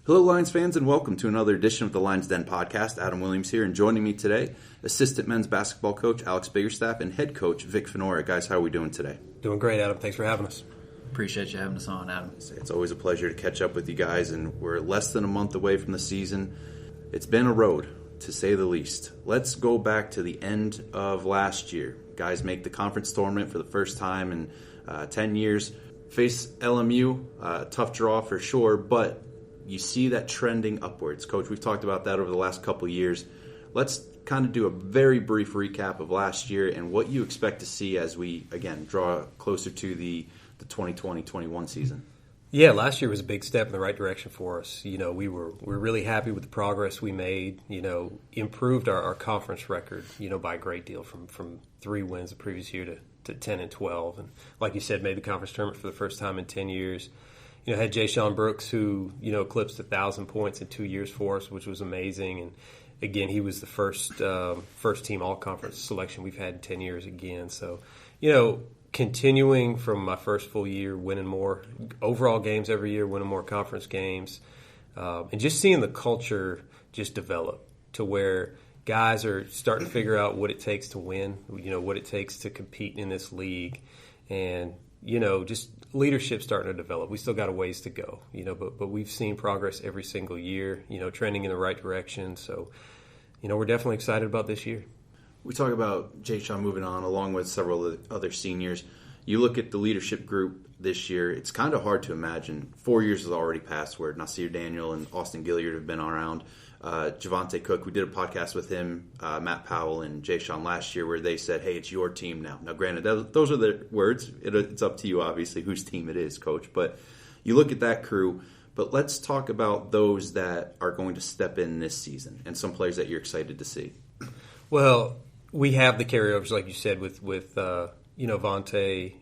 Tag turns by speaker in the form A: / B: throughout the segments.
A: Hello, Lions fans, and welcome to another edition of the Lions Den podcast. Adam Williams here, and joining me today, assistant men's basketball coach Alex Biggerstaff and head coach Vic Fenora. Guys, how are we doing today?
B: Doing great, Adam. Thanks for having us.
C: Appreciate you having us on, Adam.
A: It's always a pleasure to catch up with you guys, and we're less than a month away from the season. It's been a road, to say the least. Let's go back to the end of last year. Guys make the conference tournament for the first time in 10 years. Face LMU, tough draw for sure, but you see that trending upwards. Coach, we've talked about that over the last couple of years. Let's kind of do a very brief recap of last year and what you expect to see as we, again, draw closer to the 2020-21 season.
B: Yeah, last year was a big step in the right direction for us. You know, we're really happy with the progress we made, improved our conference record, by a great deal from 3 wins the previous year to 10 and 12. And like you said, made the conference tournament for the first time in 10 years. Had Jaysean Brooks, who, eclipsed 1,000 points in 2 years for us, which was amazing. And again, he was the first team all-conference selection we've had in 10 years again. So, continuing from my first full year, winning more overall games every year, winning more conference games, and just seeing the culture just develop to where guys are starting to figure out what it takes to win, what it takes to compete in this league. And, just leadership starting to develop. We still got a ways to go, but we've seen progress every single year, trending in the right direction. So, we're definitely excited about this year.
A: We talk about Jaysean moving on along with several of the other seniors. You look at the leadership group this year, it's kind of hard to imagine. 4 years has already passed where Nasir Daniel and Austin Gilliard have been around. Javante Cook, we did a podcast with him, Matt Powell and Jaysean last year where they said, hey, it's your team now. Now, granted, those are their words. It's up to you, obviously, whose team it is, Coach. But you look at that crew. But let's talk about those that are going to step in this season and some players that you're excited to see.
B: Well, we have the carryovers, like you said, with Vontae.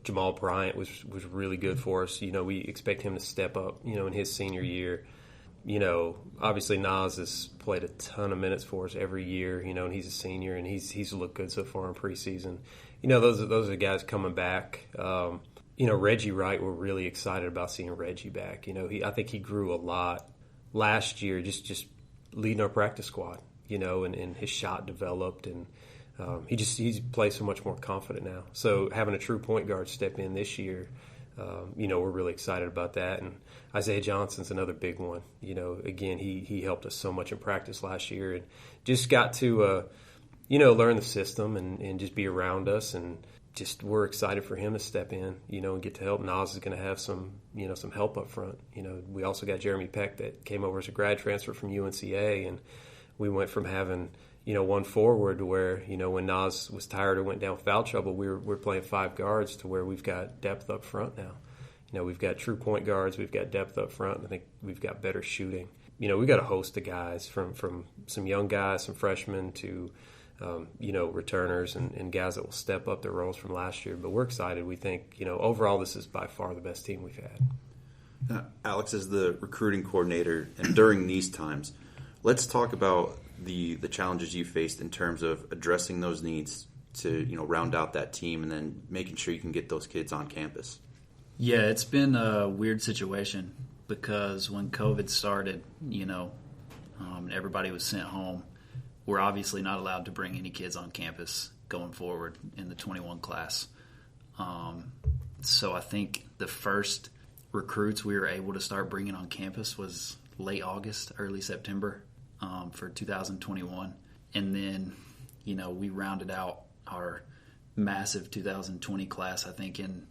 B: Jamal Bryant was really good for us. We expect him to step up, in his senior year. Obviously Nas has played a ton of minutes for us every year, and he's a senior, and he's looked good so far in preseason. Those are the guys coming back. Reggie Wright, we're really excited about seeing Reggie back. I think he grew a lot last year, just leading our practice squad, and his shot developed, and he plays so much more confident now. So having a true point guard step in this year, we're really excited about that. And Isaiah Johnson's another big one. Again, he helped us so much in practice last year and just got to, learn the system and just be around us. And just we're excited for him to step in, and get to help. Nas is going to have some help up front. We also got Jeremy Peck that came over as a grad transfer from UNCA, and we went from having one forward to where, when Nas was tired or went down with foul trouble, we're playing 5 guards to where we've got depth up front now. We've got true point guards, we've got depth up front, and I think we've got better shooting. We've got a host of guys from some young guys, some freshmen to, returners and guys that will step up their roles from last year. But we're excited. We think, overall this is by far the best team we've had.
A: Alex, as the recruiting coordinator, and during these times, let's talk about the challenges you faced in terms of addressing those needs to round out that team and then making sure you can get those kids on campus.
C: Yeah, it's been a weird situation because when COVID started, everybody was sent home. We're obviously not allowed to bring any kids on campus going forward in the 21 class. So I think the first recruits we were able to start bringing on campus was late August, early September. For 2021. And then, we rounded out our massive 2020 class, I think, in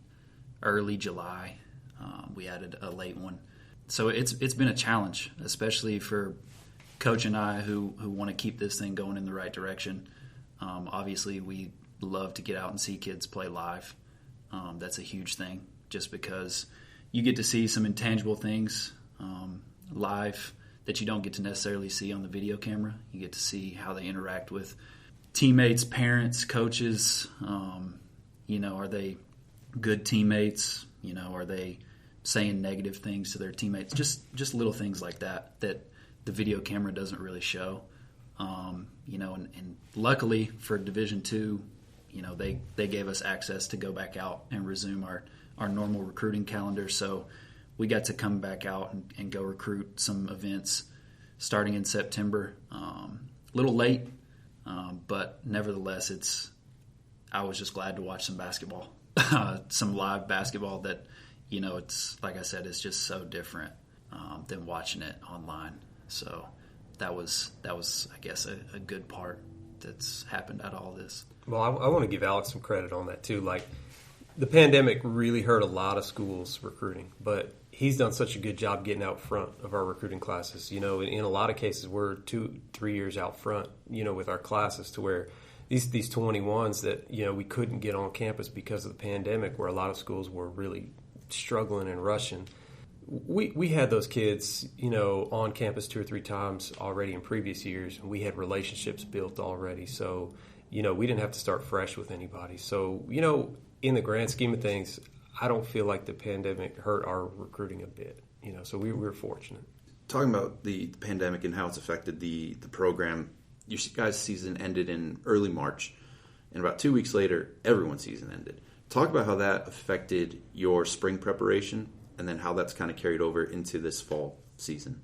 C: early July. We added a late one. So it's been a challenge, especially for Coach and I who want to keep this thing going in the right direction. Obviously, we love to get out and see kids play live. That's a huge thing just because you get to see some intangible things live that you don't get to necessarily see on the video camera. You get to see how they interact with teammates, parents, coaches. Are they good teammates? Are they saying negative things to their teammates? Just little things like that the video camera doesn't really show. And luckily for Division II, they gave us access to go back out and resume our normal recruiting calendar. So we got to come back out and go recruit some events starting in September. A little late, but nevertheless, I was just glad to watch some basketball, some live basketball that, it's like I said, it's just so different than watching it online. So that was I guess a good part that's happened out of all this.
B: Well, I want to give Alex some credit on that too. Like, the pandemic really hurt a lot of schools recruiting, but he's done such a good job getting out front of our recruiting classes. In a lot of cases, we're 2-3 years out front, with our classes, to where these 21s that, we couldn't get on campus because of the pandemic, where a lot of schools were really struggling and rushing. We had those kids, on campus 2 or 3 times already in previous years, and we had relationships built already. So, we didn't have to start fresh with anybody. So, in the grand scheme of things, I don't feel like the pandemic hurt our recruiting a bit. So we were fortunate.
A: Talking about the pandemic and how it's affected the program, your guys' season ended in early March, and about 2 weeks later, everyone's season ended. Talk about how that affected your spring preparation, and then how that's kind of carried over into this fall season.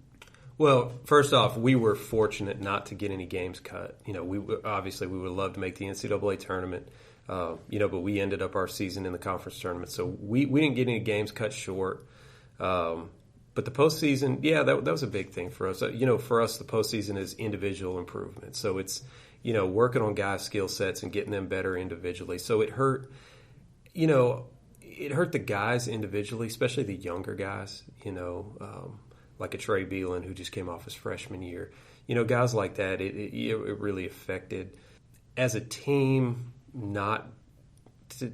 B: Well, first off, we were fortunate not to get any games cut. We obviously we would love to make the NCAA tournament, but we ended up our season in the conference tournament, so we didn't get any games cut short. But the postseason, that was a big thing for us. For us, the postseason is individual improvement, so it's working on guys' skill sets and getting them better individually. So it hurt. It hurt the guys individually, especially the younger guys, like a Trey Beelan who just came off his freshman year. Guys like that, it really affected. As a team, not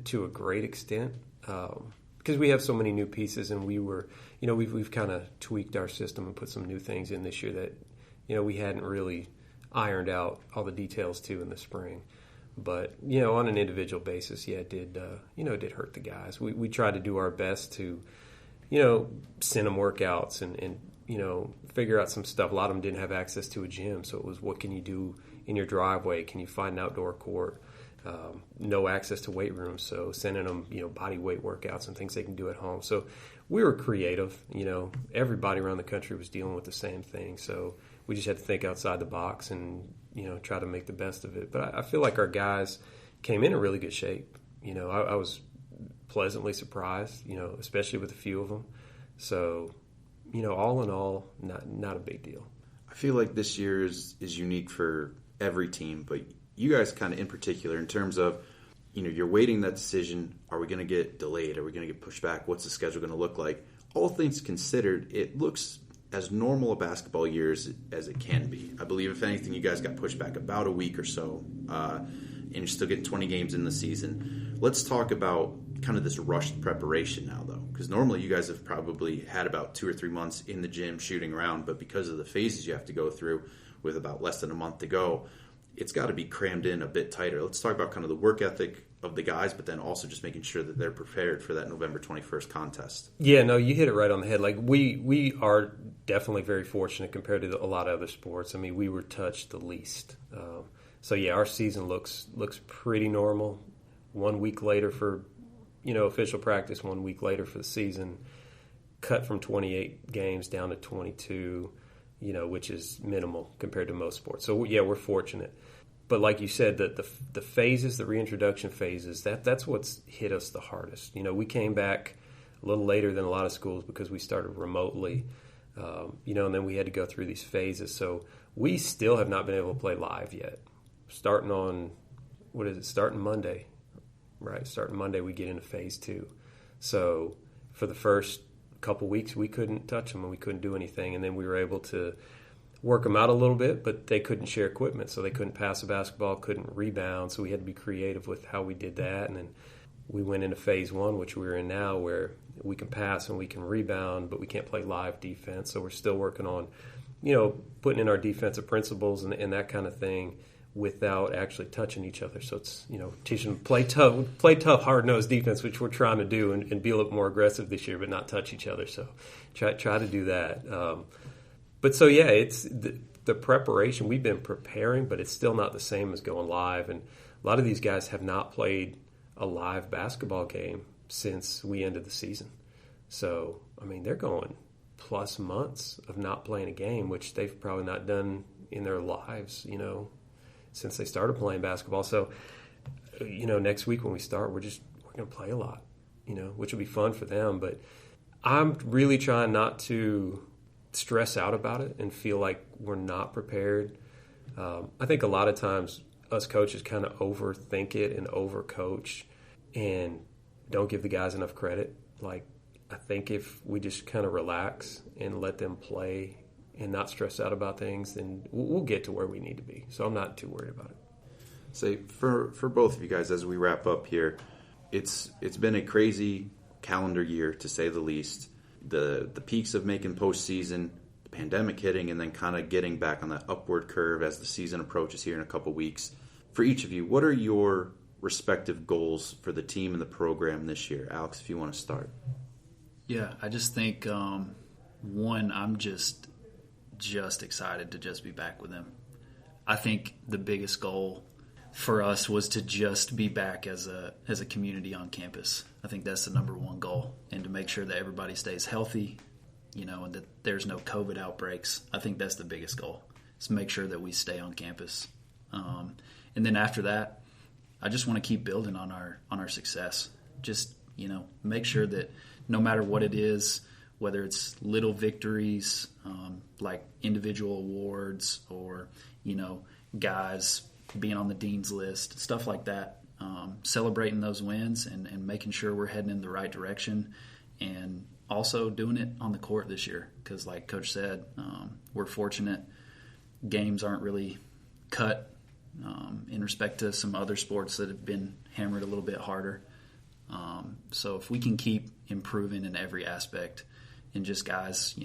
B: to a great extent, because we have so many new pieces, and we've kind of tweaked our system and put some new things in this year that, we hadn't really ironed out all the details to in the spring. But, on an individual basis, it did hurt the guys. We tried to do our best to, send them workouts and figure out some stuff. A lot of them didn't have access to a gym, so it was, what can you do in your driveway? Can you find an outdoor court? No access to weight rooms, so sending them, body weight workouts and things they can do at home. So we were creative. Everybody around the country was dealing with the same thing, so we just had to think outside the box and, try to make the best of it. But I feel like our guys came in really good shape. I was pleasantly surprised, especially with a few of them. So, all in all, not a big deal.
A: I feel like this year is unique for every team, but you guys kind of in particular, in terms of, you're waiting that decision. Are we going to get delayed? Are we going to get pushed back? What's the schedule going to look like? All things considered, it looks as normal a basketball year as it can be. I believe, if anything, you guys got pushed back about a week or so, and you're still getting 20 games in the season. Let's talk about kind of this rushed preparation now, though, because normally you guys have probably had about 2 or 3 months in the gym shooting around, but because of the phases you have to go through with about less than a month to go, it's got to be crammed in a bit tighter. Let's talk about kind of the work ethic of the guys, but then also just making sure that they're prepared for that November 21st contest.
B: Yeah, no, you hit it right on the head. Like, we are definitely very fortunate compared to a lot of other sports. I mean, we were touched the least. So yeah, our season looks pretty normal. 1 week later for, official practice, 1 week later for the season, cut from 28 games down to 22, which is minimal compared to most sports. So yeah, we're fortunate. But like you said, the phases, the reintroduction phases, that's what's hit us the hardest. We came back a little later than a lot of schools because we started remotely, and then we had to go through these phases. So we still have not been able to play live yet. Starting on, starting Monday, right? Starting Monday, we get into phase 2. So for the first couple weeks, we couldn't touch them and we couldn't do anything. And then we were able to work them out a little bit, but they couldn't share equipment, so they couldn't pass a basketball, couldn't rebound, so we had to be creative with how we did that. And then we went into phase 1, which we're in now, where we can pass and we can rebound, but we can't play live defense. So we're still working on, putting in our defensive principles and that kind of thing without actually touching each other. So it's, teaching them play tough, hard-nosed defense, which we're trying to do, and be a little more aggressive this year, but not touch each other. So try to do that. But so, yeah, it's the preparation. We've been preparing, but it's still not the same as going live. And a lot of these guys have not played a live basketball game since we ended the season. So, I mean, they're going plus months of not playing a game, which they've probably not done in their lives, since they started playing basketball. So, next week when we start, we're going to play a lot, which will be fun for them. But I'm really trying not to stress out about it and feel like we're not prepared. I think a lot of times us coaches kind of overthink it and overcoach and don't give the guys enough credit. Like, I think if we just kind of relax and let them play and not stress out about things, then we'll get to where we need to be. So I'm not too worried about it.
A: Say, for both of you guys, as we wrap up here, it's been a crazy calendar year, to say the least. The peaks of making postseason, the pandemic hitting, and then kind of getting back on that upward curve as the season approaches here in a couple weeks. For each of you, what are your respective goals for the team and the program this year? Alex, if you want to start.
C: Yeah, I just think, one, I'm just excited to just be back with them. I think the biggest goal for us was to just be back as a community on campus. I think that's the number one goal, and to make sure that everybody stays healthy, and that there's no COVID outbreaks. I think that's the biggest goal, is to make sure that we stay on campus. And then after that, I just want to keep building on our success. Just, make sure that no matter what it is, whether it's little victories, like individual awards, or, guys being on the dean's list, stuff like that, celebrating those wins and making sure we're heading in the right direction, and also doing it on the court this year. Because like Coach said, we're fortunate. Games aren't really cut in respect to some other sports that have been hammered a little bit harder. So if we can keep improving in every aspect, and just guys,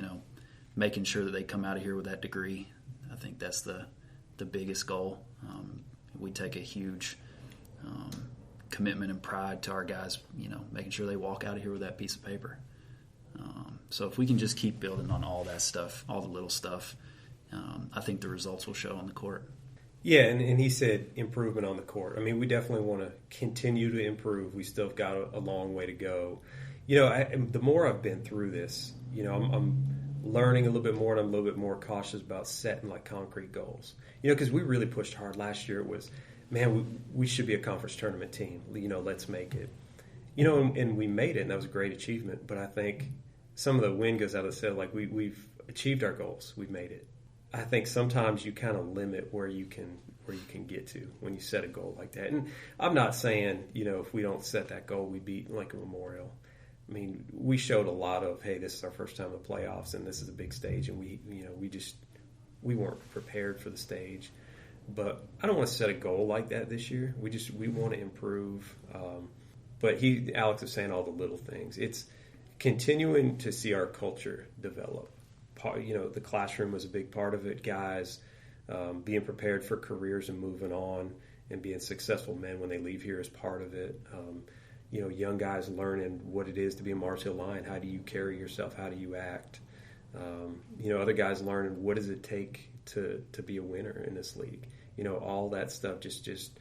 C: making sure that they come out of here with that degree, I think that's the biggest goal. We take a huge commitment and pride to our guys, making sure they walk out of here with that piece of paper. So if we can just keep building on all that stuff, all the little stuff, I think the results will show on the court.
B: Yeah, and he said improvement on the court. I mean, we definitely want to continue to improve. We still have got a long way to go. The more I've been through this, I'm learning a little bit more, and I'm a little bit more cautious about setting like concrete goals. Because we really pushed hard last year. It was, man, we should be a conference tournament team. Let's make it. And we made it, and that was a great achievement. But I think some of the wind goes out of the sail. Like we've achieved our goals. We've made it. I think sometimes you kind of limit where you can get to when you set a goal like that. And I'm not saying, if we don't set that goal, we beat Lincoln Memorial. I mean, we showed a lot of, hey, this is our first time in the playoffs, and this is a big stage, and we weren't prepared for the stage. But I don't want to set a goal like that this year. We want to improve. But Alex is saying all the little things. It's continuing to see our culture develop. The classroom was a big part of it. Guys being prepared for careers and moving on, and being successful men when they leave here is part of it. Young guys learning what it is to be a Mars Hill Lion. How do you carry yourself? How do you act? Other guys learning what does it take to be a winner in this league. All that stuff just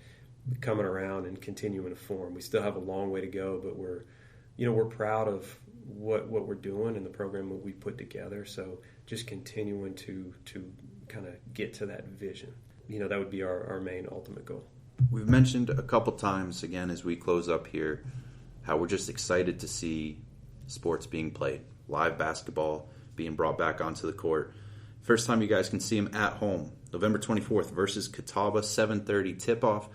B: coming around and continuing to form. We still have a long way to go, but we're proud of what we're doing and the program that we put together. So just continuing to kind of get to that vision. That would be our main ultimate goal.
A: We've mentioned a couple times, again, as we close up here, how we're just excited to see sports being played. Live basketball being brought back onto the court. First time you guys can see them at home, November 24th versus Catawba, 7:30 tip-off.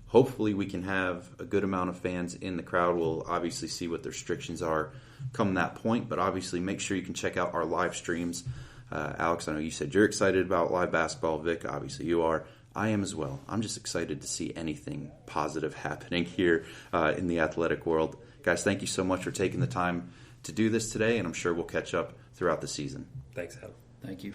A: Hopefully we can have a good amount of fans in the crowd. We'll obviously see what the restrictions are come that point, but obviously make sure you can check out our live streams. Alex, I know you said you're excited about live basketball. Vic, obviously you are. I am as well. I'm just excited to see anything positive happening here in the athletic world. Guys, thank you so much for taking the time to do this today, and I'm sure we'll catch up throughout the season.
B: Thanks, Adam.
C: Thank you.